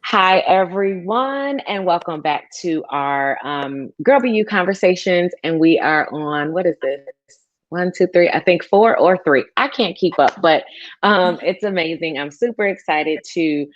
Hi, everyone, and welcome back to our Girl Be You conversations. And we are on, what is this? One, two, three, I think four or three. I can't keep up, but it's amazing. I'm super excited to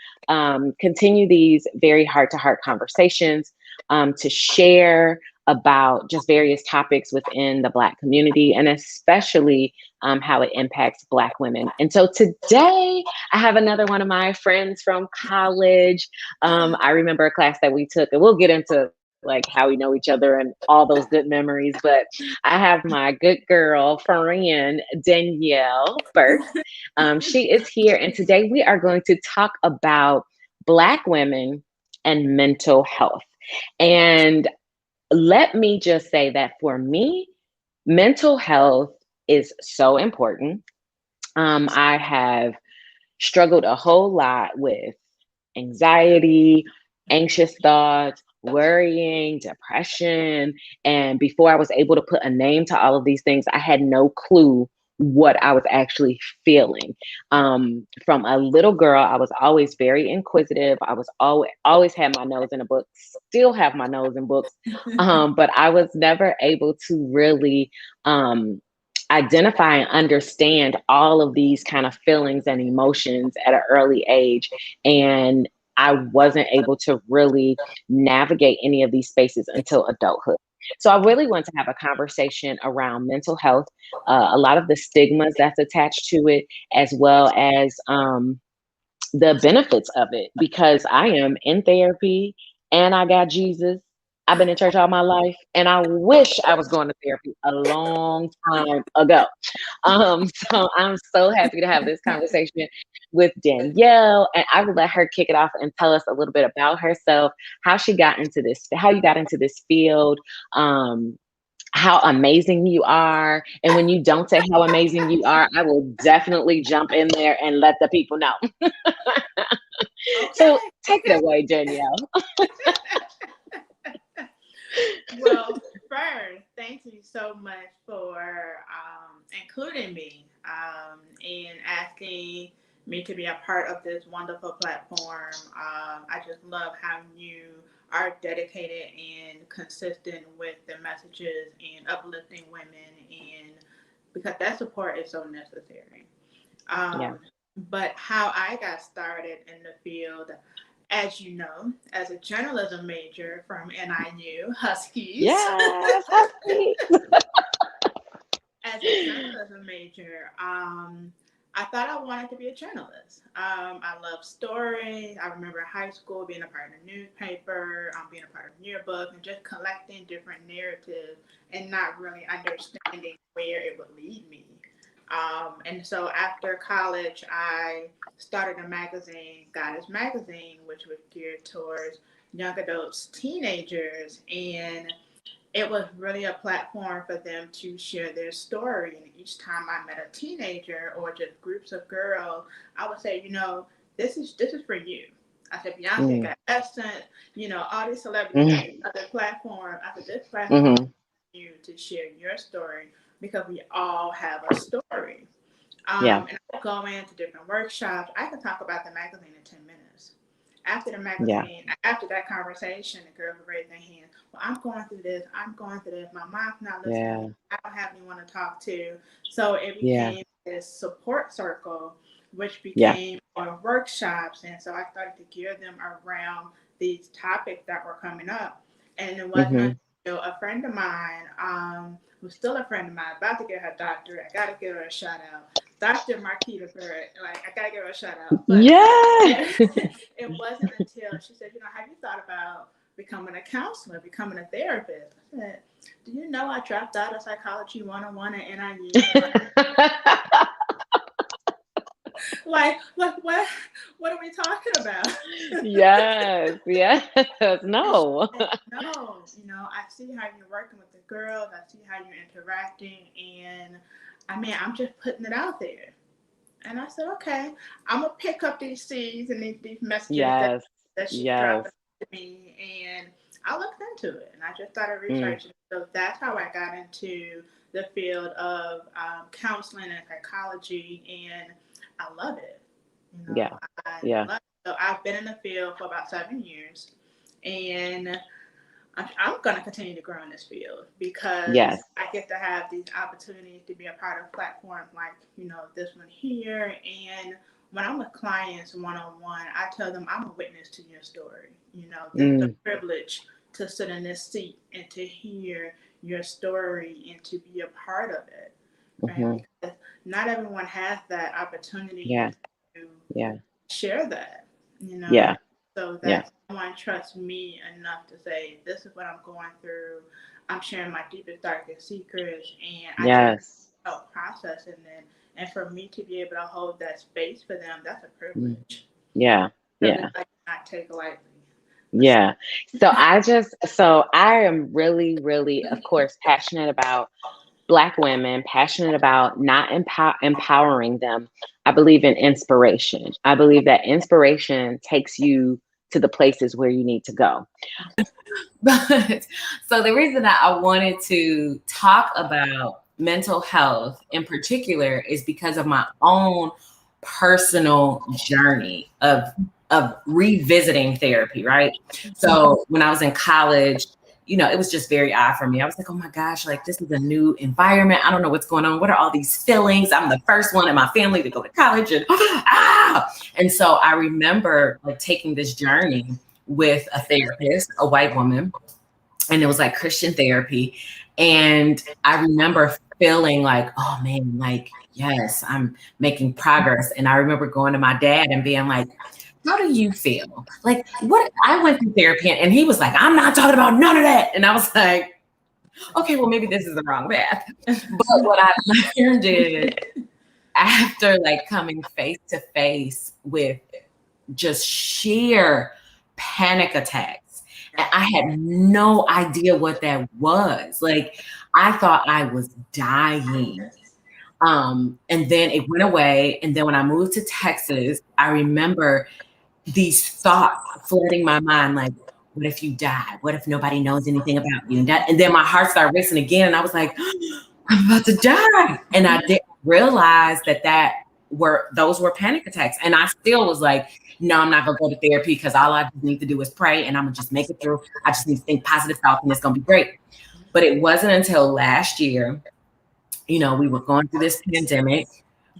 continue these very heart to heart conversations, to share about just various topics within the Black community and especially how it impacts Black women. And so today, I have another one of my friends from college. I remember a class that we took, and we'll get into like how we know each other and all those good memories. But I have my good girl friend Danielle Burks. She is here, and today we are going to talk about Black women and mental health. And let me just say that for me, mental health is so important. I have struggled a whole lot with anxiety, anxious thoughts, worrying, depression. And before I was able to put a name to all of these things, I had no clue what I was actually feeling. From a little girl, I was always very inquisitive. I was always had my nose in a book, still have my nose in books, but I was never able to really identify and understand all of these kind of feelings and emotions at an early age. And I wasn't able to really navigate any of these spaces until adulthood. So I really want to have a conversation around mental health, a lot of the stigmas that's attached to it, as well as the benefits of it, because I am in therapy and I got Jesus. I've been in church all my life, and I wish I was going to therapy a long time ago. So I'm so happy to have this conversation with Danielle, and I will let her kick it off and tell us a little bit about herself, how she got into this, how you got into this field, um, how amazing you are. And when you don't say how amazing you are, I will definitely jump in there and let the people know. Okay, So take it okay. away, Danielle. Well, first, thank you so much for including me and asking me to be a part of this wonderful platform. I just love how you are dedicated and consistent with the messages and uplifting women, and because that support is so necessary. Yeah. Um, but how I got started in the field, as you know, as a journalism major from NIU Huskies, Yes, Husky. as a journalism major, I thought I wanted to be a journalist. I love stories. I remember high school being a part of the newspaper, being a part of yearbook, and just collecting different narratives and not really understanding where it would lead me. And so after college, I started a magazine, Goddess Magazine, which was geared towards young adults, teenagers, and it was really a platform for them to share their story. And each time I met a teenager or just groups of girls, I would say, this is for you. I said, Beyonce Mm, got Essence, all these celebrities got mm, other platform. I said, this platform is mm-hmm. for you to share your story because we all have a story. Yeah. And I go into different workshops. I can talk about the magazine in 10 minutes. After the Yeah. magazine, after that conversation, the girls would raise their hand. Well, I'm going through this. I'm going through this. My mom's not listening to Yeah. me. I don't have anyone to talk to. So it Yeah. became this support circle, which Yeah. became workshops. And so I started to gear them around these topics that were coming up. And it wasn't Mm-hmm. until a friend of mine, who's still a friend of mine, about to get her doctorate, I got to give her a shout out. Dr. Marquita Barrett, like, I got to give her a shout out. But Yeah. it wasn't until she said, have you thought about becoming a counselor, becoming a therapist? I said, do you know I dropped out of psychology 101 at NIU? Like what are we talking about? Yes. Yes. And she No. said, no, I see how you're working with the girls, I see how you're interacting, and I mean, I'm just putting it out there. And I said, okay, I'm gonna pick up these seeds and these messages Yes. that she's Yes. dropping to me, and I looked into it, and I just started Mm. researching. So that's how I got into the field of counseling and psychology, and I love it. Yeah. I Yeah. love it. So I've been in the field for about 7 years, and I'm going to continue to grow in this field because Yes. I get to have these opportunities to be a part of platforms like, this one here. And when I'm with clients one-on-one, I tell them I'm a witness to your story. The privilege to sit in this seat and to hear your story and to be a part of it, right? Mm-hmm. Because not everyone has that Yeah. opportunity to Yeah. share that. Yeah. So Yeah. that someone trusts me enough to say, this is what I'm going through. I'm sharing my deepest, darkest secrets, and I take Yes. help processing them. And for me to be able to hold that space for them, that's a Mm. privilege. Yeah. Privilege Yeah. I cannot take lightly. Yeah. So I am really, really, of course, passionate about Black women, passionate about not empowering them. I believe in inspiration. I believe that inspiration takes you to the places where you need to go. But so the reason that I wanted to talk about mental health in particular is because of my own personal journey of revisiting therapy, right? So when I was in college, it was just very odd for me. I was like, oh my gosh, like this is a new environment. I don't know what's going on. What are all these feelings? I'm the first one in my family to go to college and And so I remember like taking this journey with a therapist, a white woman, and it was like Christian therapy. And I remember feeling like, oh man, like, yes, I'm making progress. And I remember going to my dad and being like, how do you feel? Like, what? I went through therapy and he was like, I'm not talking about none of that. And I was like, okay, well, maybe this is the wrong path. But what I learned is after like coming face to face with just sheer panic attacks. And I had no idea what that was. Like, I thought I was dying. And then it went away. And then when I moved to Texas, I remember these thoughts flooding my mind, like, what if you die? What if nobody knows anything about you? And then my heart started racing again. And I was like, I'm about to die. And I didn't realize those were panic attacks. And I still was like, no, I'm not gonna go to therapy because all I just need to do is pray and I'm gonna just make it through. I just need to think positive thoughts and it's gonna be great. But it wasn't until last year, we were going through this pandemic.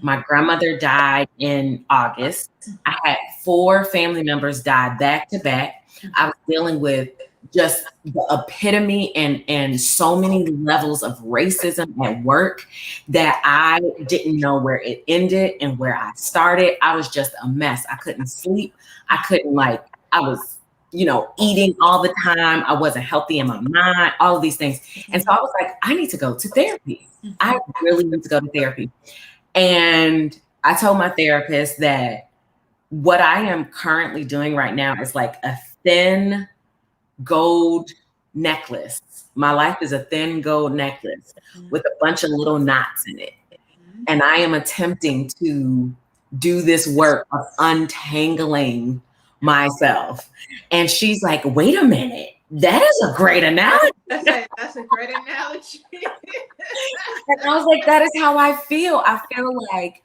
My grandmother died in August. I had 4 family members die back to back. I was dealing with just the epitome and so many levels of racism at work that I didn't know where it ended and where I started. I was just a mess. I couldn't sleep. I was, eating all the time. I wasn't healthy in my mind, all of these things. And so I was like, I need to go to therapy. I really need to go to therapy. And I told my therapist that what I am currently doing right now is like a thin gold necklace. My life is a thin gold necklace with a bunch of little knots in it. And I am attempting to do this work of untangling myself. And she's like, wait a minute. That is a great analogy. That's a great analogy. And I was like, that is how I feel. I feel like,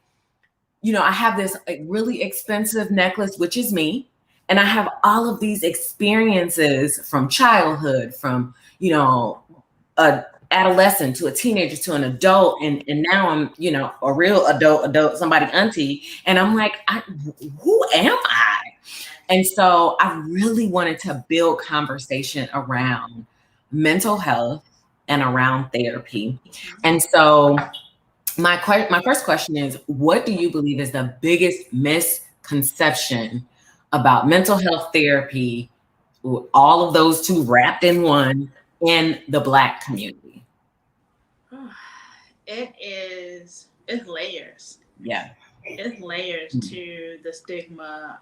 I have this really expensive necklace, which is me. And I have all of these experiences from childhood, from, a adolescent to a teenager to an adult. And now I'm, a real adult, somebody auntie. And I'm like, who am I? And so I really wanted to build conversation around mental health and around therapy. And so my first question is, what do you believe is the biggest misconception about mental health therapy, all of those two wrapped in one, in the Black community? It's layers. Yeah. It's layers to the stigma.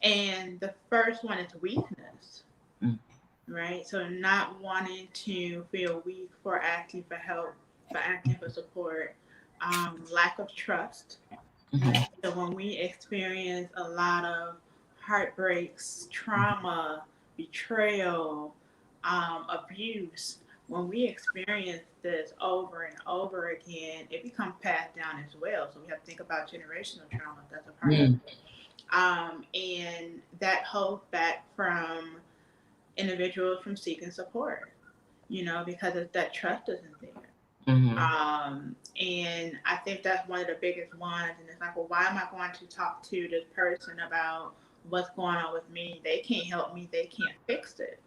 And the first one is weakness, right? So not wanting to feel weak for asking for help, for asking for support, lack of trust. Right? So when we experience a lot of heartbreaks, trauma, betrayal, abuse, when we experience this over and over again, it becomes passed down as well. So we have to think about generational trauma. That's a part of it. And that holds back from individuals from seeking support, because that trust isn't there. And I think that's one of the biggest ones. And it's like, well, why am I going to talk to this person about what's going on with me? They can't help me. They can't fix it.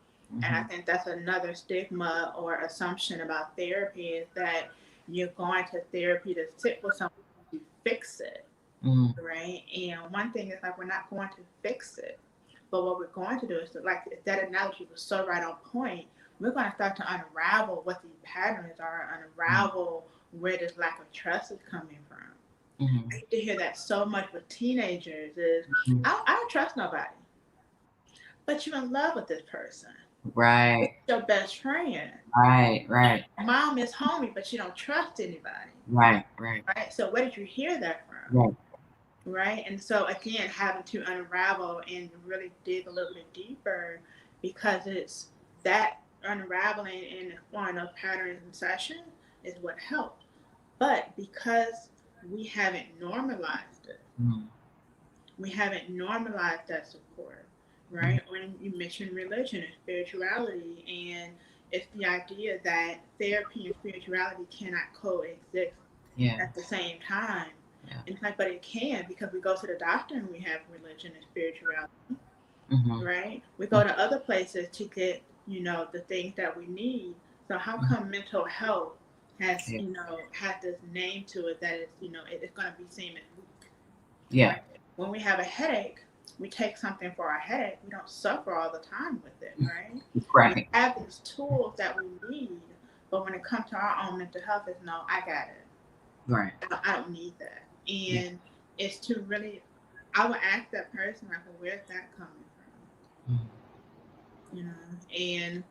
And I think that's another stigma or assumption about therapy, is that you're going to therapy to sit with someone to fix it. Right. And one thing is like, we're not going to fix it. But what we're going to do is, like, that analogy was so right on point. We're going to start to unravel what these patterns are, unravel where this lack of trust is coming from. I used to hear that so much with teenagers is, I don't trust nobody. But you're in love with this person. Right. It's your best friend. Right. Mom is homie, but you don't trust anybody. Right. So where did you hear that from? Right. And so again, having to unravel and really dig a little bit deeper, because it's that unraveling and exploring those patterns and sessions is what helps. But because we haven't normalized it, we haven't normalized that support, right? When you mention religion and spirituality, and it's the idea that therapy and spirituality cannot coexist at the same time. In fact, but it can, because we go to the doctor and we have religion and spirituality, right? We go to other places to get, the things that we need. So how come mental health has, has this name to it that it's, it's going to be seen as weak? Right? When we have a headache, we take something for our headache. We don't suffer all the time with it, right? We have these tools that we need, but when it comes to our own mental health, it's no, I got it. Right. I don't need that. And it's to really, I would ask that person, like, well, where's that coming from? And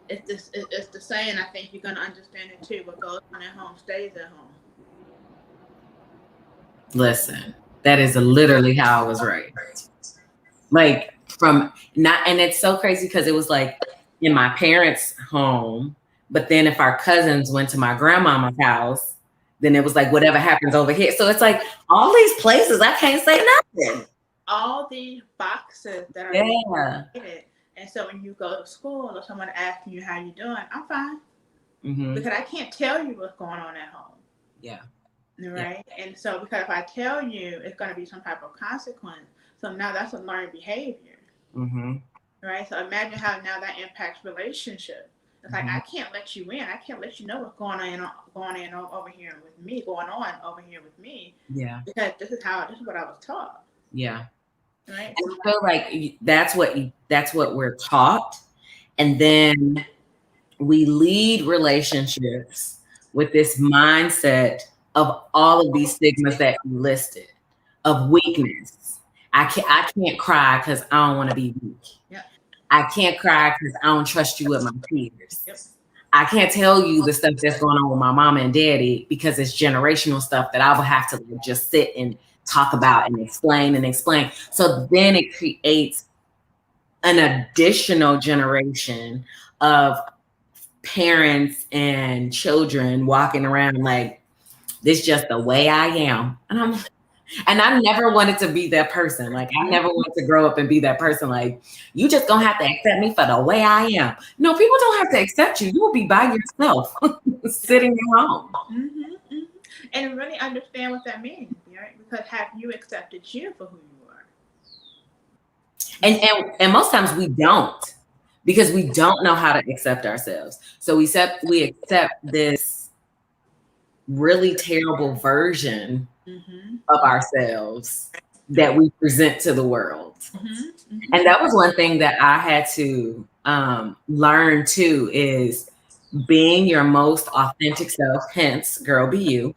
it's the saying, I think you're going to understand it too, what goes on at home stays at home. Listen, that is literally how I was raised. Like, and it's so crazy because it was like in my parents' home, but then if our cousins went to my grandmama's house, then it was like whatever happens over here. So it's like all these places I can't say nothing. All these boxes that are created. And so when you go to school or someone asking you how you doing, I'm fine. Because I can't tell you what's going on at home. Right? And so because if I tell you, it's going to be some type of consequence. So now that's a learned behavior. Right? So imagine how now that impacts relationships. It's like, I can't let you in. I can't let you know what's going on over here with me, because this is what I was taught. Right? And I feel like that's what we're taught. And then we lead relationships with this mindset of all of these stigmas that you listed, of weakness. I can't cry because I don't want to be weak. I can't cry because I don't trust you with my tears. I can't tell you the stuff that's going on with my mama and daddy because it's generational stuff that I will have to just sit and talk about and explain. So then it creates an additional generation of parents and children walking around like, this is just the way I am. And I never wanted to be that person. Like, I never wanted to grow up and be that person. Like, you just gonna have to accept me for the way I am. No, people don't have to accept you. You will be by yourself, sitting at home. And really understand what that means, right? Because have you accepted you for who you are? And most times we don't, because we don't know how to accept ourselves. So we accept this really terrible version of ourselves that we present to the world. And that was one thing that I had to learn too, is being your most authentic self, hence girl be you,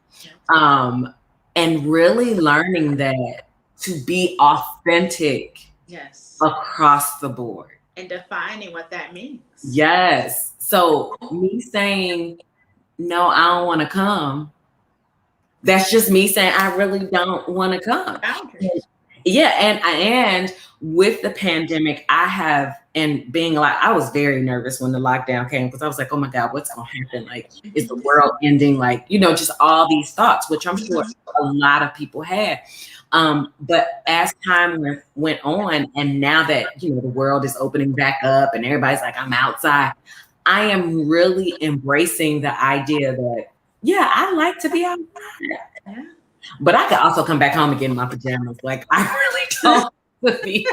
and really learning that to be authentic across the board. And defining what that means. Yes. So me saying, no, I don't want to come, that's just me saying I really don't want to come. Boundaries. And with the pandemic, I was very nervous when the lockdown came, because I was like, oh my God, what's gonna happen? Like, is the world ending? Like, just all these thoughts, which I'm sure a lot of people had. But as time went on, and now that, the world is opening back up and everybody's like, I'm outside, I am really embracing the idea that, yeah, I like to be outside. Yeah. But I could also come back home and get in my pajamas. Like, I really don't want to be.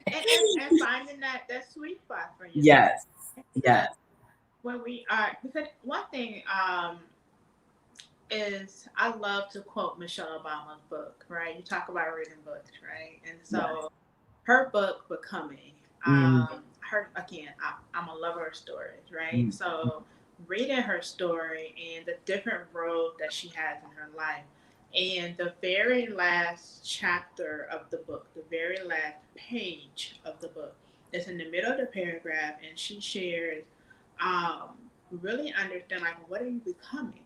and finding that sweet spot for you. Yes. Yes. When we are, because one thing is I love to quote Michelle Obama's book, right? You talk about reading books, right? And so her book, Becoming, her, again, I'm a lover of stories, right? So reading her story and the different roads that she has in her life, and the very last chapter of the book, the very last page of the book, is in the middle of the paragraph, and she shares, really understand, like, what are you becoming?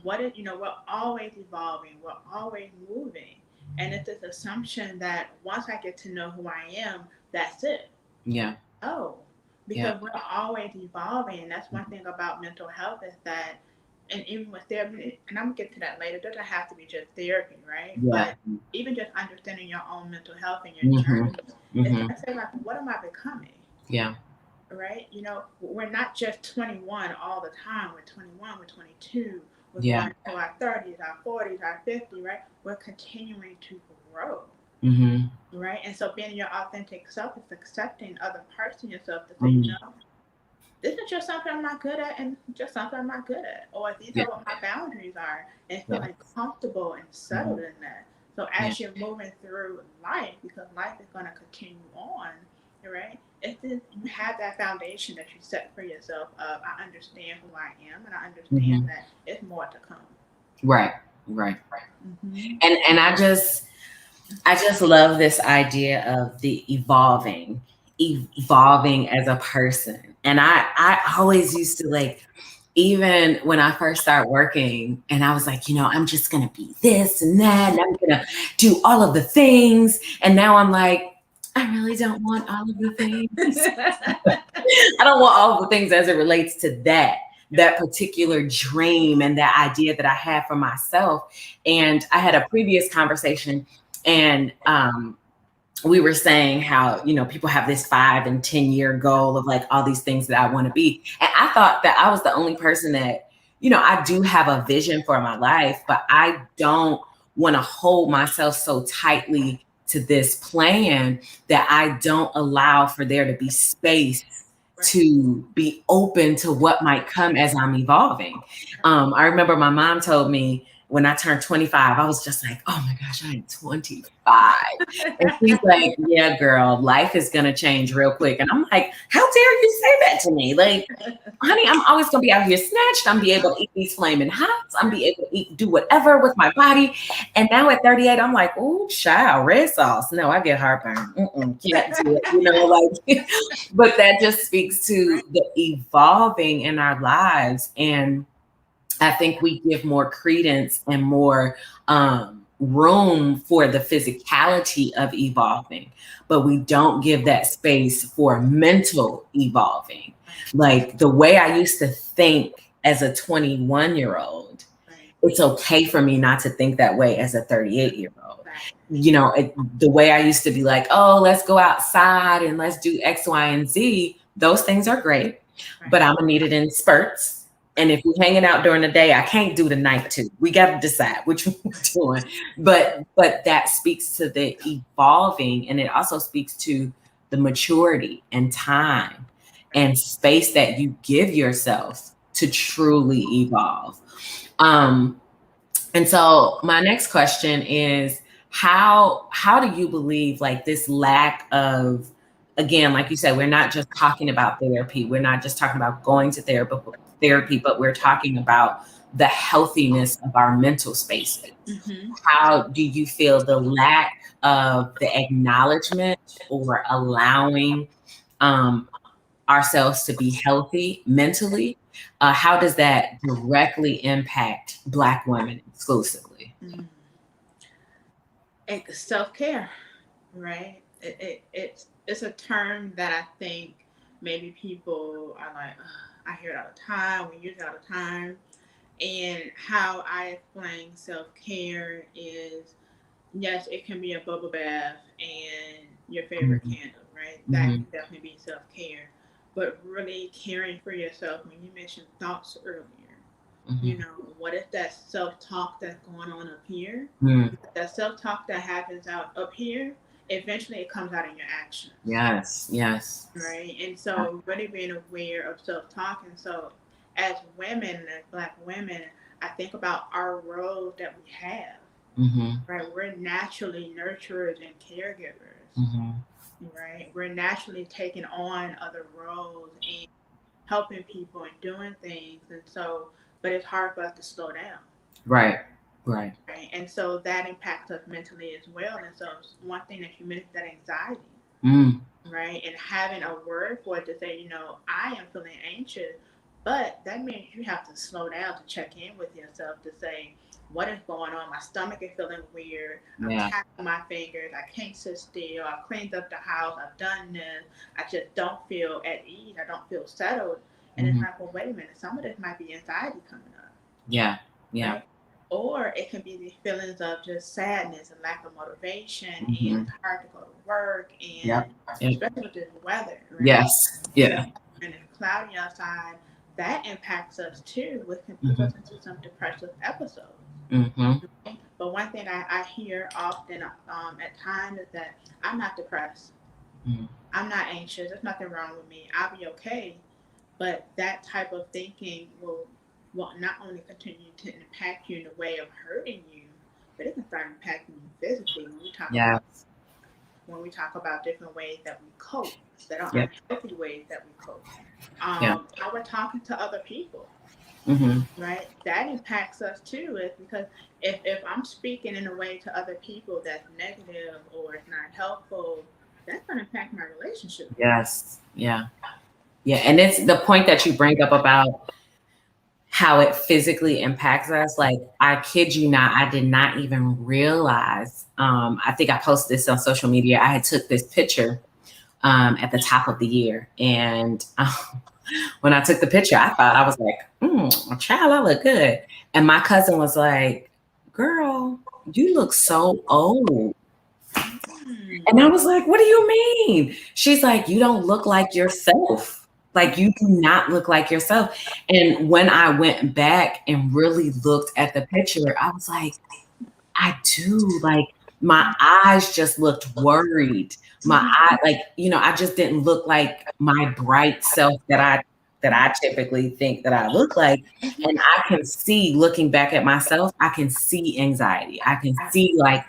What is, we're always evolving, we're always moving. And it's this assumption that once I get to know who I am, that's it. Yeah. Oh, because we're always evolving. And that's one thing about mental health is that, and even with therapy, and I'm gonna get to that later, it doesn't have to be just therapy, right? Yeah. But even just understanding your own mental health and your journey, it's to say, like, what am I becoming? Yeah. Right? We're not just 21 all the time. We're 21, we're 22, we're Yeah. going to our 30s, our 40s, our 50s, right? We're continuing to grow. Right? And so being your authentic self is accepting other parts of yourself to say, this is just something I'm not good at, and just something I'm not good at. Or these are what my boundaries are, and feeling comfortable and settled in that. So as you're moving through life, because life is going to continue on, right? It's just, you have that foundation that you set for yourself of, I understand who I am, and I understand that it's more to come. Right. And I just love this idea of the evolving as a person. And I always used to, like, even when I first started working, and I was like, I'm just going to be this and that, and I'm going to do all of the things. And now I'm like, I really don't want all of the things. I don't want all of the things as it relates to that particular dream and that idea that I had for myself. And I had a previous conversation, and we were saying how, people have this 5 and 10-year goal of, like, all these things that I want to be. And I thought that I was the only person that, I do have a vision for my life, but I don't want to hold myself so tightly to this plan that I don't allow for there to be space to be open to what might come as I'm evolving. I remember my mom told me when I turned 25, I was just like, oh my gosh, I am 25. And she's like, yeah, girl, life is going to change real quick. And I'm like, how dare you say that to me? Like, honey, I'm always going to be out here snatched. I'm be able to eat these flaming hots. I'm be able to do whatever with my body. And now at 38, I'm like, oh, child, red sauce. No, I get heartburn. Can't do it. But that just speaks to the evolving in our lives. And I think we give more credence and more room for the physicality of evolving, but we don't give that space for mental evolving. Like, the way I used to think as a 21-year-old, it's okay for me not to think that way as a 38-year-old. The way I used to be like, oh, let's go outside and let's do X, Y, and Z. Those things are great, but I'm gonna need it in spurts. And if we're hanging out during the day, I can't do the night too. We got to decide which one we're doing. But that speaks to the evolving, and it also speaks to the maturity and time and space that you give yourself to truly evolve. And so my next question is, how do you believe, like, this lack of, again, like you said, we're not just talking about therapy. We're not just talking about going to therapy, but we're talking about the healthiness of our mental spaces. How do you feel the lack of the acknowledgement or allowing ourselves to be healthy mentally? How does that directly impact Black women exclusively? SelfCare, right? It's a term that I think maybe people are like, I hear it all the time, we use it all the time. And how I explain self-care is, yes, it can be a bubble bath and your favorite Mm-hmm. candle, right? That Mm-hmm. can definitely be self-care. But really caring for yourself, when you mentioned thoughts earlier, Mm-hmm. what is that self-talk that's going on up here? Mm. That self-talk that happens out up here, eventually it comes out in your actions, Yes. Yes. right? And so really being aware of self-talk. And so as women, as Black women, I think about our roles that we have, Mm-hmm. right? We're naturally nurturers and caregivers, Mm-hmm. right? We're naturally taking on other roles and helping people and doing things. And so, but it's hard for us to slow down. Right. Right. Right. And so that impacts us mentally as well. And so one thing that you mentioned, that anxiety, Mm. right? And having a word for it to say, I am feeling anxious, but that means you have to slow down to check in with yourself to say, what is going on? My stomach is feeling weird. I'm Yeah. tapping my fingers. I can't sit still. I've cleaned up the house. I've done this. I just don't feel at ease. I don't feel settled. And it's Mm-hmm. like, well, wait a minute. Some of this might be anxiety coming up, Yeah. Yeah. right? Or it can be these feelings of just sadness and lack of motivation, and Mm-hmm. it's hard to go to work, and Yep. Yep. especially with this weather, right? Yes. Yeah. And it's cloudy outside, that impacts us too, which can put Mm-hmm. us into some depressive episodes. Mm-hmm. But one thing I hear often at times is that I'm not depressed, Mm-hmm. I'm not anxious, there's nothing wrong with me, I'll be okay. But that type of thinking will not only continue to impact you in a way of hurting you, but it can start impacting you physically Yeah. when we talk about different ways that we cope, that are Yep. unhealthy ways that we cope. Yeah. How we're talking to other people, Mm-hmm. right? That impacts us too, is because if I'm speaking in a way to other people that's negative or it's not helpful, that's going to impact my relationship with them. Yes. Yeah. Yeah. And it's the point that you bring up about how it physically impacts us. Like, I kid you not, I did not even realize. I think I posted this on social media. I had took this picture at the top of the year, and when I took the picture, I thought, I was like, child, I look good. And my cousin was like, girl, you look so old. Hmm. And I was like, what do you mean? She's like, you don't look like yourself. Like, you do not look like yourself. And when I went back and really looked at the picture, I was like, I do. Like, my eyes just looked worried. My eye, like, I just didn't look like my bright self that I typically think that I look like. And I can see, looking back at myself, I can see anxiety. I can see, like,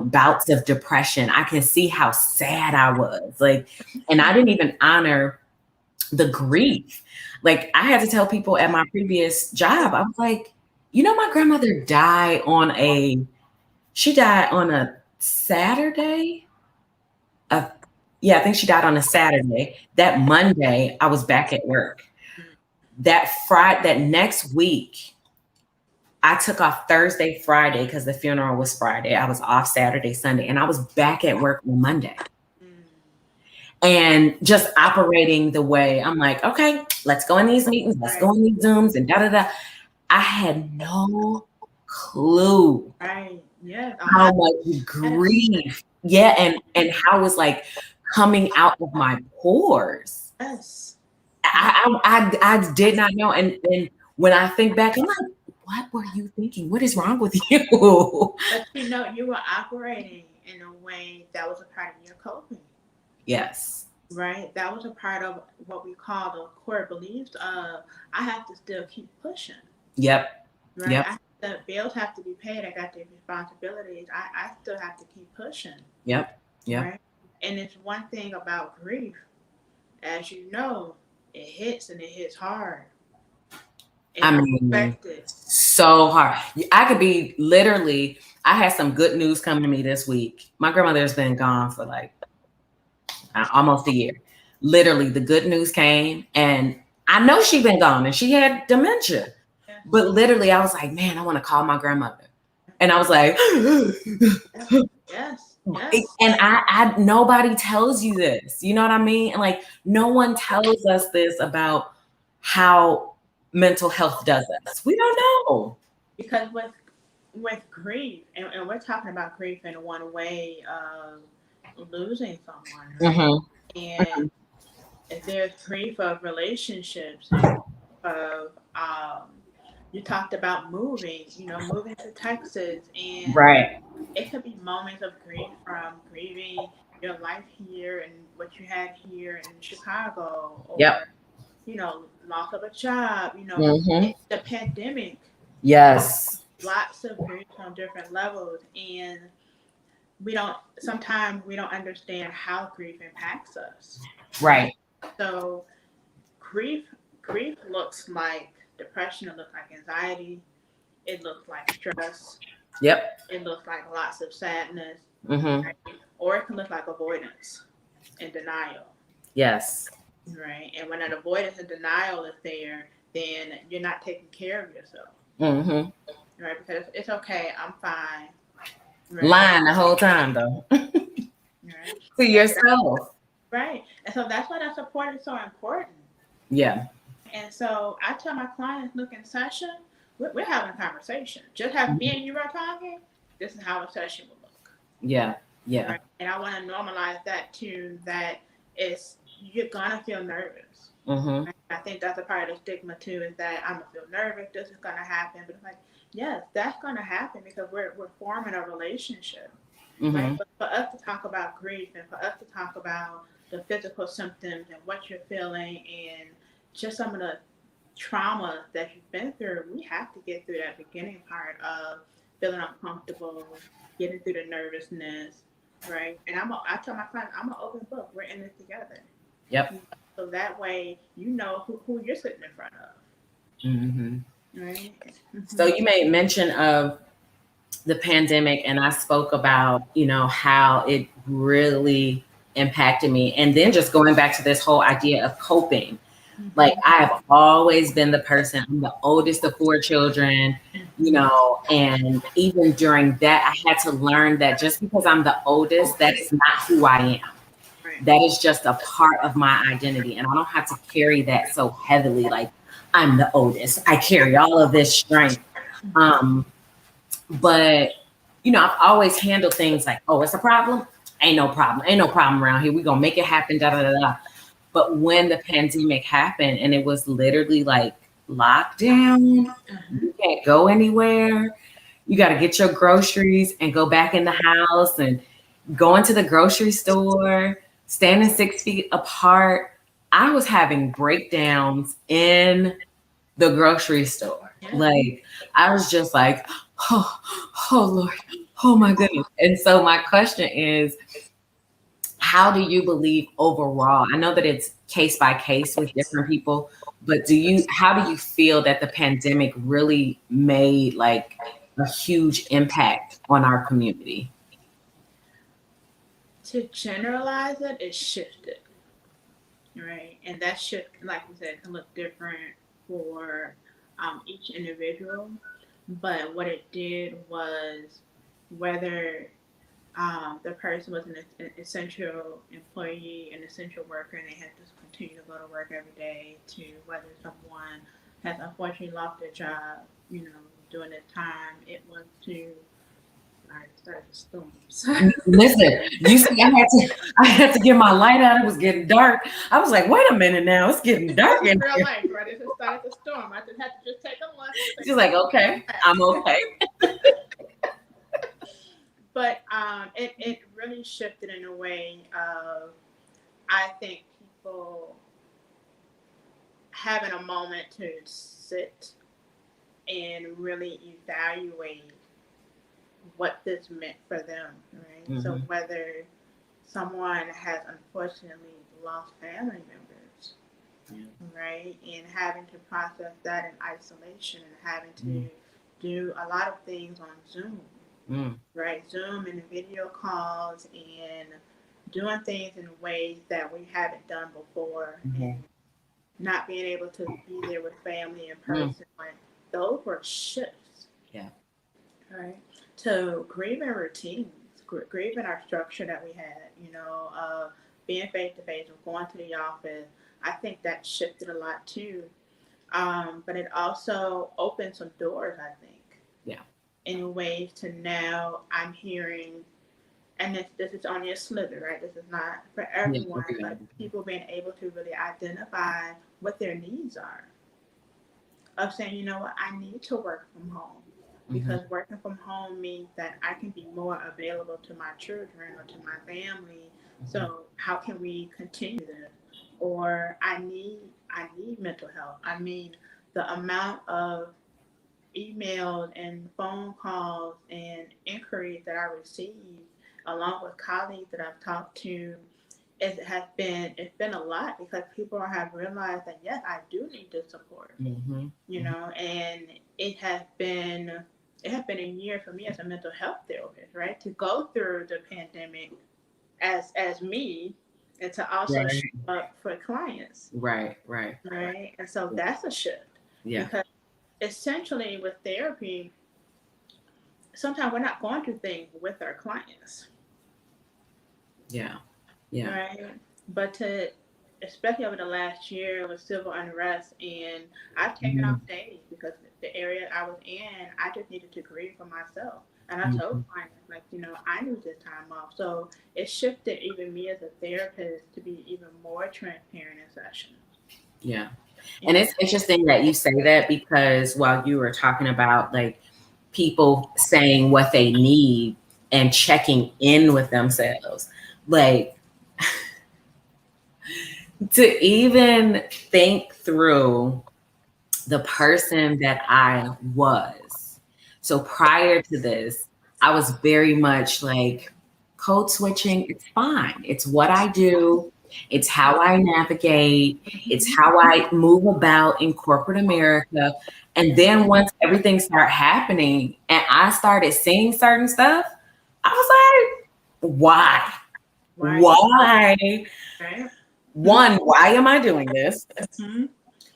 bouts of depression. I can see how sad I was. Like, and I didn't even honor the grief. Like, I had to tell people at my previous job, I was like, my grandmother she died on a Saturday. Yeah, I think she died on a Saturday. That Monday, I was back at work. That next week, I took off Thursday, Friday, because the funeral was Friday. I was off Saturday, Sunday, and I was back at work on Monday. And just operating the way I'm like, okay, let's go in these meetings, let's go in these Zooms, and da da da. I had no clue Right. Yeah. how much grief, and how it's like coming out of my pores. Yes. I did not know, and when I think back, I'm like, what were you thinking? What is wrong with you? But you were operating in a way that was a part of your coping. Yes. Right? That was a part of what we call the core beliefs of, I have to still keep pushing. Yep. Right? Yep. The bills have to be paid. I got the responsibilities. I still have to keep pushing. Yep. Yep. Right? And it's one thing about grief, as you know, it hits, and it hits hard. I mean, so hard. I could be literally, I had some good news come to me this week. My grandmother's been gone for like almost a year. Literally, the good news came, and I know she'd been gone and she had dementia. Yeah. But literally, I was like, man, I want to call my grandmother. And I was like, yes. And I nobody tells you this. You know what I mean? And like, no one tells us this about how mental health does us. We don't know. Because with grief, and we're talking about grief in one way of losing someone, right? Mm-hmm. And if there's grief of relationships, there's of you talked about moving, moving to Texas, and Right. it could be moments of grief from grieving your life here and what you had here in Chicago, Yep. or loss of a job. Mm-hmm. The pandemic, Yes. lots of grief on different levels, and sometimes we don't understand how grief impacts us, right? Right. So grief grief looks like depression, it looks like anxiety, it looks like stress, Yep. it looks like lots of sadness, Mm-hmm. right? Or it can look like avoidance and denial, Yes. right? And when that avoidance and denial is there, then you're not taking care of yourself, Mm-hmm. right? Because it's okay, I'm fine, right? Lying the whole time though. Right. To yourself. Right. And so that's why that support is so important. Yeah. And so I tell my clients, look, in session, we're having a conversation. Just have me and you are talking. This is how a session will look. Yeah. Yeah. Right? And I want to normalize that too, that you're going to feel nervous. Mm-hmm. Right? I think that's a part of the stigma too, is that I'm going to feel nervous. This is going to happen. But it's like, yes, that's going to happen because we're forming a relationship. Mm-hmm. Right? But for us to talk about grief and for us to talk about the physical symptoms and what you're feeling and just some of the trauma that you've been through, we have to get through that beginning part of feeling uncomfortable, getting through the nervousness, right? And I tell my clients, I'm an open book. We're in this together. Yep. So that way, you know who you're sitting in front of. Mm-hmm. Right? Mm-hmm. So you made mention of the pandemic, and I spoke about, how it really impacted me. And then just going back to this whole idea of coping. Mm-hmm. Like, I have always been the person, I'm the oldest of 4 children, and even during that, I had to learn that just because I'm the oldest, that is not who I am. Right. That is just a part of my identity. And I don't have to carry that so heavily. Like, I'm the oldest. I carry all of this strength. But, I've always handled things like, oh, it's a problem? Ain't no problem. Ain't no problem around here. We're going to make it happen, da, da, da, da. But when the pandemic happened and it was literally like lockdown, you can't go anywhere. You got to get your groceries and go back in the house and go into the grocery store, standing 6 feet apart. I was having breakdowns in the grocery store. Yeah. Like, I was just like, oh Lord, oh my goodness. And so my question is, how do you believe overall? I know that it's case by case with different people, but how do you feel that the pandemic really made like a huge impact on our community? To generalize it shifted, right? And that shift, like we said, can look different for each individual. But what it did was, whether the person was an essential employee, an essential worker, and they had to continue to go to work every day, to whether someone has unfortunately lost their job, during that time, it was to. I started the storms. Listen, you see, I had to get my light out. It was getting dark. I was like, wait a minute now, it's getting dark in real here. life, right? It just started the storm. I just had to take a look. She's like, okay, I'm okay. But it really shifted in a way of, I think, people having a moment to sit and really evaluate what this meant for them, right? Mm-hmm. So whether someone has unfortunately lost family members, right, and having to process that in isolation and having to do a lot of things on Zoom. Right, Zoom and video calls and doing things in ways that we haven't done before, and not being able to be there with family in person. Like, those were shifts. Yeah. Right. To grieving routines, grieving our structure that we had, being face to face or going to the office. I think that shifted a lot too. But it also opened some doors, I think. Yeah. In ways to now I'm hearing, and this is only a slither, right? This is not for Yeah. everyone, but people being able to really identify what their needs are. Of saying, you know what, I need to work from home because working from home means that I can be more available to my children or to my family. So how can we continue this? Or I need mental health. I mean, the amount of emails and phone calls and inquiries that I receive, along with colleagues that I've talked to, it's been a lot because people have realized that yes, I do need this support, you know, and it has been a year for me as a mental health therapist, right, to go through the pandemic as me, and to also show Right. up for clients, Right. Right. right, and so that's a shift Yeah. because essentially with therapy, sometimes we're not going through things with our clients. Yeah. Yeah. Right. But to, especially over the last year with civil unrest, and I've taken off days because the area I was in, I just needed to grieve for myself. And I told clients, like, you know, I need this time off. So it shifted even me as a therapist to be even more transparent in session. Yeah. You And know? it's interesting that you say that, because while you were talking about like people saying what they need and checking in with themselves, like to even think through the person that I was. So prior to this, I was very much like, code switching, it's fine. It's what I do. It's how I navigate. It's how I move about in corporate America. And then once everything started happening and I started seeing certain stuff, I was like, why? Why? Why? Right? One, why am I doing this? Mm-hmm.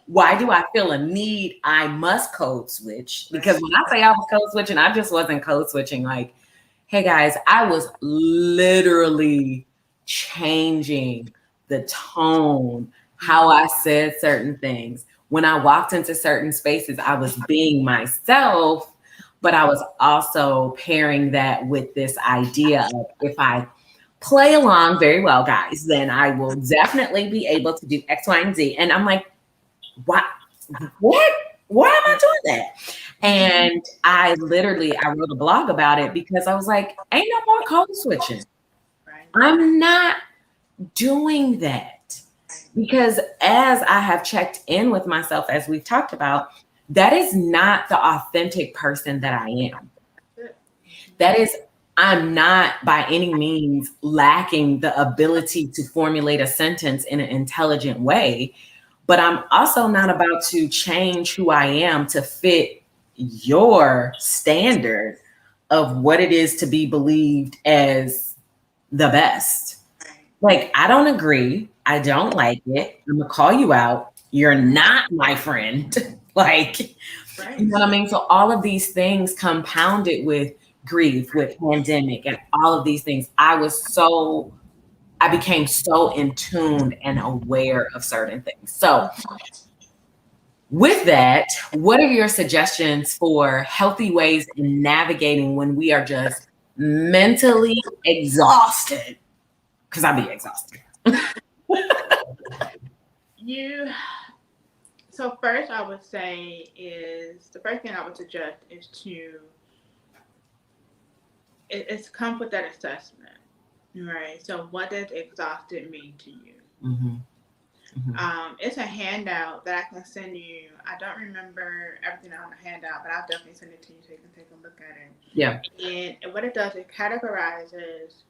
Why do I feel a need? I must code switch. Because when I say I was code switching, I just wasn't code switching like, hey guys, I was literally changing the tone, how I said certain things. When I walked into certain spaces, I was being myself, but I was also pairing that with this idea of, if I play along very well, guys, then I will definitely be able to do X, Y, and Z. And I'm like, why? What? Why am I doing that? And I wrote a blog about it because I was like, ain't no more code switching. Right. I'm not doing that. Because as I have checked in with myself, as we've talked about, that is not the authentic person that I am. That is, I'm not by any means lacking the ability to formulate a sentence in an intelligent way, but I'm also not about to change who I am to fit your standard of what it is to be believed as the best. Like, I don't agree. I don't like it. I'm gonna call you out. You're not my friend. Like, you know what I mean? So all of these things compounded with grief, with pandemic, and all of these things. I became so in tune and aware of certain things. So with that, what are your suggestions for healthy ways in navigating when we are just mentally exhausted? Because I'll be exhausted. So first I would say is the first thing I would suggest is to it's come with that assessment, right? So what does exhausted mean to you? Mm-hmm. It's a handout that I can send you. I don't remember everything on the handout, but I'll definitely send it to you so you can take a look at it. Yeah. And what it does, it categorizes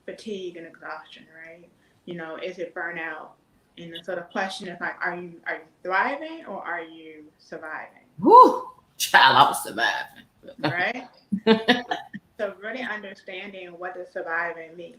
fatigue and exhaustion, right? You know, is it burnout? And the sort of question is like, are you thriving or are you surviving? Woo! Child, I was surviving. Right? So really understanding what does surviving mean?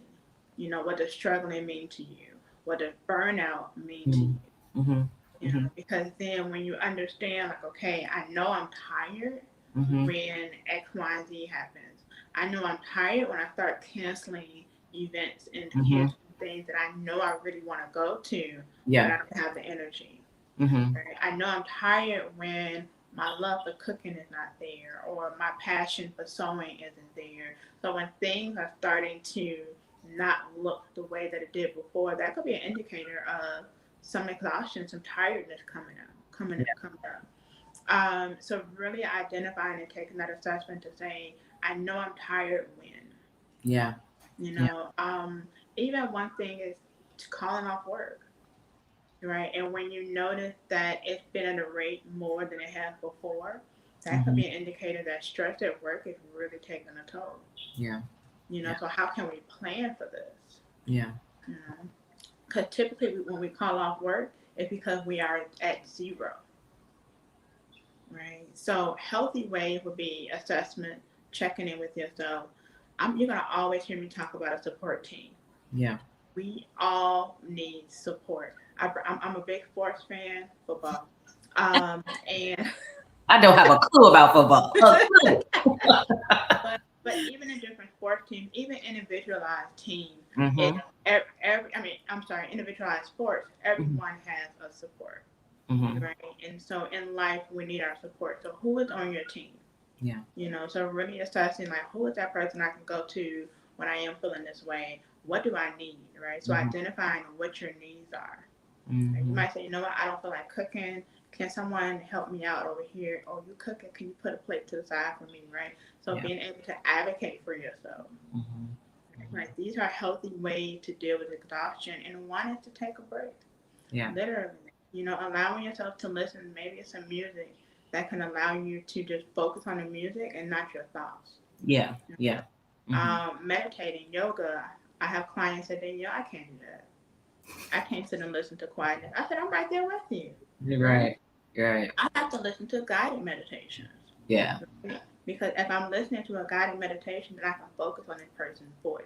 You know, what does struggling mean to you? What does burnout mean to you? Mm-hmm. You know, because then when you understand, like, okay, I know I'm tired when X, Y, and Z happens. I know I'm tired when I start canceling events and canceling things that I know I really want to go to, but I don't have the energy. Mm-hmm. Right? I know I'm tired when my love for cooking is not there or my passion for sewing isn't there. So when things are starting to not look the way that it did before, that could be an indicator of some exhaustion, some tiredness coming up. So really identifying and taking that assessment to say, I know I'm tired when, Yeah. you Yeah. know, even one thing is calling off work, right? And when you notice that it's been at a rate more than it has before, that could Mm-hmm. be an indicator that stress at work is really taking a toll. Yeah. Yeah. So how can we plan for this? Yeah. You know, because typically when we call off work, it's because we are at zero, right? So healthy way would be assessment, checking in with yourself. You're gonna always hear me talk about a support team. Yeah. We all need support. I'm a big sports fan, football, and I don't have a clue about football. A clue. but even in different sports teams, even individualized teams, Mm-hmm. individualized sports, Mm-hmm. everyone has a support, Mm-hmm. right? And so in life, we need our support. So who is on your team? Yeah. So really assessing like who is that person I can go to when I am feeling this way? What do I need, right? So Mm-hmm. identifying what your needs are. Right? You Mm-hmm. might say, you know what, I don't feel like cooking. Can someone help me out over here? Oh, you cooking? Can you put a plate to the side for me, right? So Yeah. being able to advocate for yourself, Mm-hmm. right? These are healthy ways to deal with exhaustion and wanting to take a break. Yeah. Literally, allowing yourself to listen. Maybe it's some music that can allow you to just focus on the music and not your thoughts. Yeah. Yeah. Mm-hmm. Meditating, yoga. I have clients that say, I can't do that. I can't sit and listen to quietness. I said, I'm right there with you. Right. Right. I have to listen to guided meditations. Yeah. Right? Because if I'm listening to a guided meditation, then I can focus on this person's voice.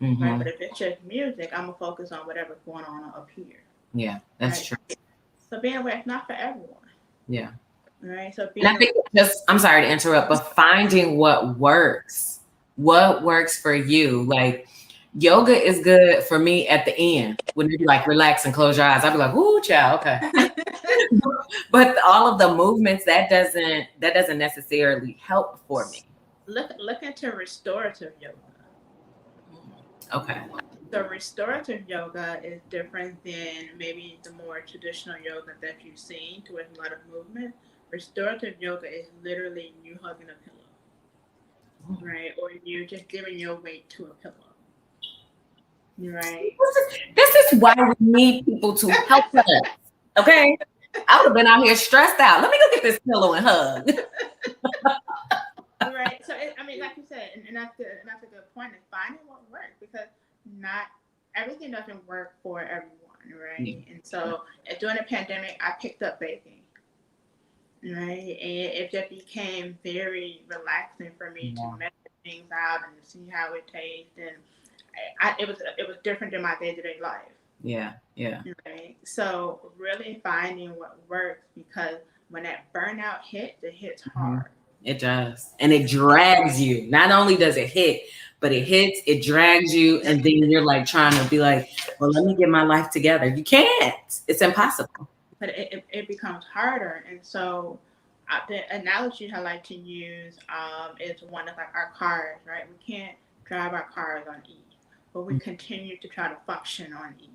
Mm-hmm. Right? But if it's just music, I'm going to focus on whatever's going on up here. Yeah, that's right? true. So being aware, it's not for everyone. Yeah. Right? So And I think I'm sorry to interrupt, but finding what works for you. Like yoga is good for me at the end when you like relax and close your eyes. I'll be like, ooh, child, okay. But all of the movements that doesn't necessarily help for me. Look into restorative yoga. Okay. So restorative yoga is different than maybe the more traditional yoga that you've seen to a lot of movement. Restorative yoga is literally you hugging a pillow, right? Or you just giving your weight to a pillow, right? This is why we need people to help us, okay? I would have been out here stressed out. Let me go get this pillow and hug. Right. So like you said, and that's a good point. Is finding what works because not everything doesn't work for everyone, right? Yeah. And so during the pandemic, I picked up baking. Right, and it just became very relaxing for me to measure things out and see how it tastes, and it was different than my day-to-day life. Yeah, yeah. Right, so really finding what works because when that burnout hits, it hits hard. It does, and it drags you. Not only does it hit, but it drags you, and then you're like trying to be like, well, let me get my life together. You can't. It's impossible. But it becomes harder. And so the analogy I like to use is one of like our cars, right? We can't drive our cars on E, but we continue to try to function on E,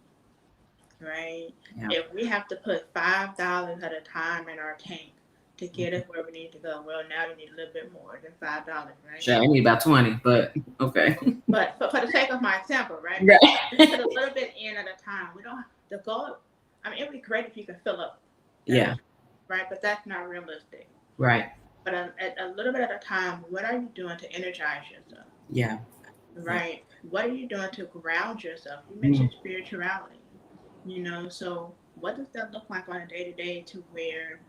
right? Yeah. If we have to put $5 at a time in our tank to get us where we need to go, well, now we need a little bit more than $5, right? Sure, I need about 20, but okay. But for the sake of my example, right? Right. Just put a little bit in at a time. We don't the goal. It'd be great if you could fill up. Yeah. Right, but that's not realistic. Right. But a little bit at a time, what are you doing to energize yourself? Yeah. Right. What are you doing to ground yourself? You mentioned spirituality. So what does that look like on a day-to-day to where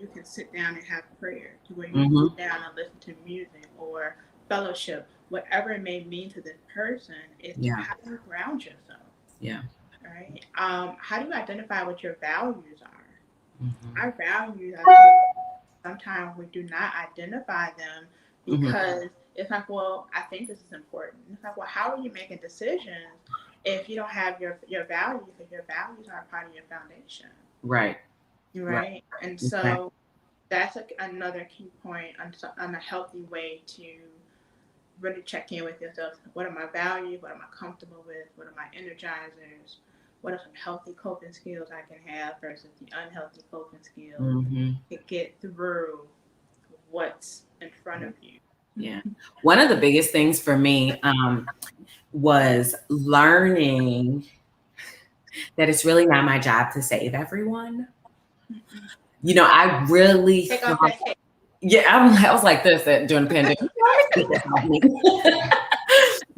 you can sit down and have prayer, to where you can sit down and listen to music or fellowship, whatever it may mean to this person, is how do you ground yourself? Yeah. Right. How do you identify what your values are? Our values, sometimes we do not identify them because it's like, well, I think this is important. It's like, well, how are you making decisions if you don't have your values? Because your values are part of your foundation. Right. right? And Right. so that's another key point on a healthy way to really check in with yourself. What are my values? What am I comfortable with? What are my energizers? What are some healthy coping skills I can have versus the unhealthy coping skills Mm-hmm. to get through what's in front of you? Yeah. One of the biggest things for me was learning that it's really not my job to save everyone. You know, I really Take thought, off that cape. yeah, I was like this during the pandemic.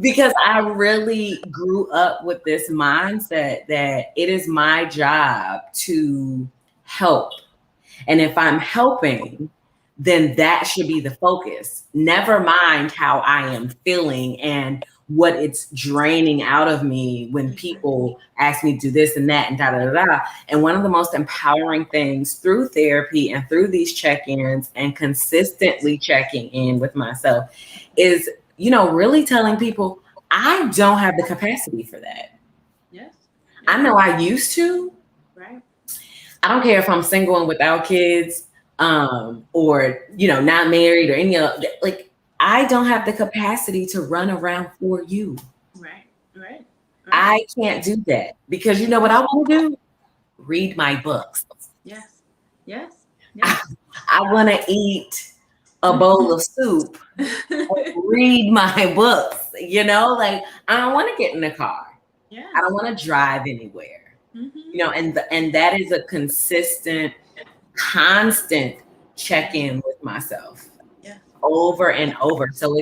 Because I really grew up with this mindset that it is my job to help. And if I'm helping, then that should be the focus. Never mind how I am feeling and what it's draining out of me when people ask me to do this and that and da da da da. And one of the most empowering things through therapy and through these check-ins and consistently checking in with myself is, you know, really telling people I don't have the capacity for that. Yes. I know I used to. Right. I don't care if I'm single and without kids, or, you know, not married or any other, like, I don't have the capacity to run around for you. Right. Right. Right. I can't do that because you know what I want to do? Read my books. Yes. Yes. Yes. I want to eat a bowl of soup, read my books, you know, like I don't want to get in the car. Yes. I don't want to drive anywhere, Mm-hmm. you know, and that is a consistent, constant check in with myself Yes. over and over. So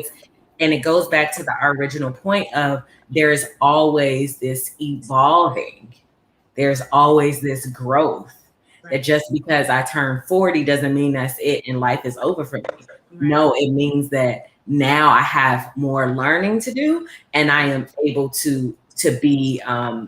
and it goes back to our original point of there's always this evolving, there's always this growth. That Right. just because I turned 40 doesn't mean that's it and life is over for me. Right. No, it means that now I have more learning to do and I am able to be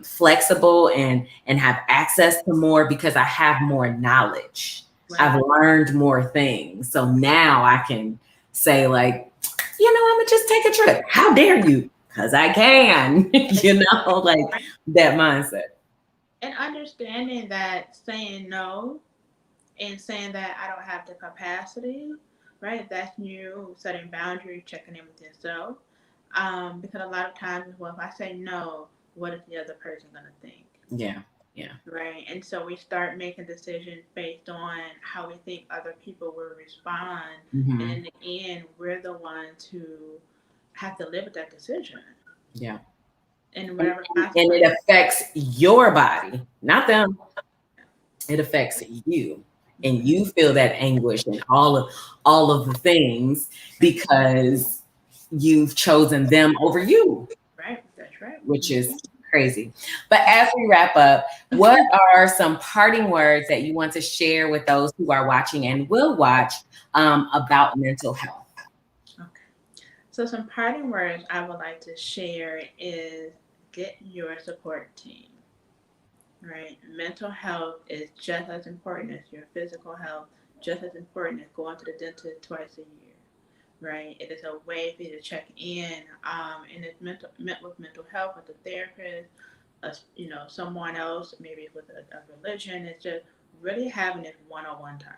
flexible and have access to more because I have more knowledge. Right. I've learned more things. So now I can say like, you know, I'm gonna just take a trip. How dare you? Because I can, you know, like that mindset. And understanding that saying no and saying that I don't have the capacity, right? That's you setting boundaries, checking in with yourself. Because a lot of times, well, if I say no, what is the other person going to think? Yeah. Yeah. Right. And so we start making decisions based on how we think other people will respond. Mm-hmm. And in the end, we're the ones who have to live with that decision. Yeah. And whatever And consequence. it affects your body, not them. It affects you. And you feel that anguish and all of the things because you've chosen them over you, Right. That's right. which is crazy. But as we wrap up, what are some parting words that you want to share with those who are watching and will watch about mental health? Okay. So some parting words I would like to share is get your support team. Right? Mental health is just as important as your physical health, just as important as going to the dentist twice a year. Right? It is a way for you to check in, and it's with mental health with a therapist, someone else, maybe with a religion. It's just really having this one-on-one time.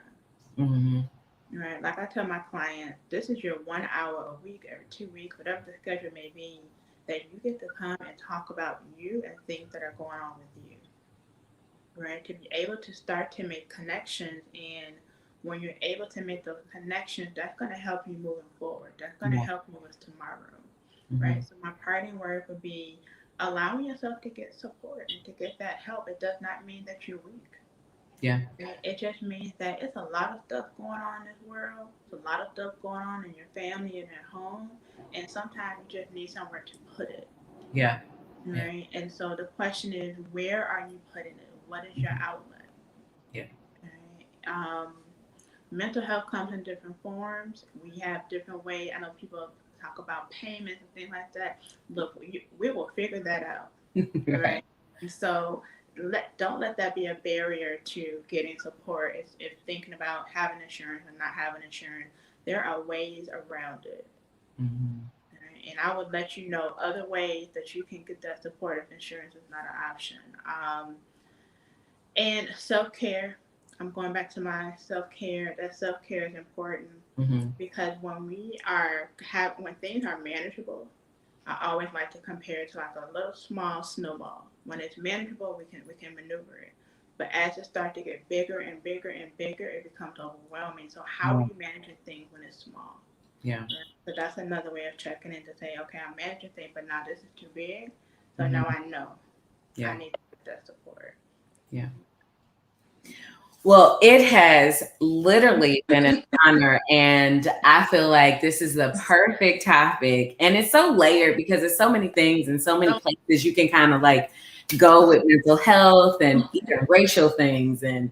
Mm-hmm. Right. Like I tell my clients, this is your 1 hour a week, every 2 weeks, whatever the schedule may be, that you get to come and talk about you and things that are going on with you. Right. To be able to start to make connections. And when you're able to make those connections, that's going to help you moving forward. That's going to help you with tomorrow. Mm-hmm. Right. So my parting word would be allowing yourself to get support and to get that help. It does not mean that you're weak. Yeah. It just means that it's a lot of stuff going on in this world. It's a lot of stuff going on in your family and at home. And sometimes you just need somewhere to put it. Yeah. Right? And so the question is, where are you putting it? What is your outlet? Yeah. Right? Mental health comes in different forms. We have different ways. I know people talk about payments and things like that. Look, we will figure that out. Right? And so don't let that be a barrier to getting support. If thinking about having insurance and not having insurance, there are ways around it. Mm-hmm. Right? And I would let you know other ways that you can get that support if insurance is not an option. And self-care. I'm going back to my self-care. That self-care is important because when things are manageable, I always like to compare it to like a little small snowball. When it's manageable, we can maneuver it. But as it starts to get bigger and bigger and bigger, it becomes overwhelming. So how are you managing things when it's small? Yeah. So that's another way of checking in to say, okay, I'm managing things, but now this is too big. So now I know I need to get that support. Yeah. Well, it has literally been an honor, and I feel like this is the perfect topic. And it's so layered because there's so many things and so many places you can kind of like go with mental health and even racial things and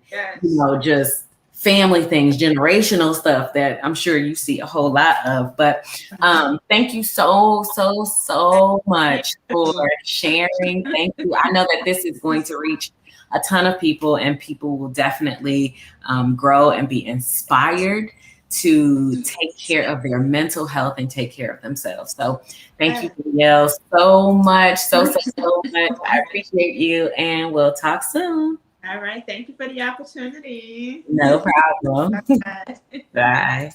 just family things, generational stuff that I'm sure you see a whole lot of. But thank you so much for sharing. Thank you. I know that this is going to reach a ton of people, and people will definitely grow and be inspired to take care of their mental health and take care of themselves. So thank you, Danielle, so much. So much. I appreciate you, and we'll talk soon. All right. Thank you for the opportunity. No problem. Bye.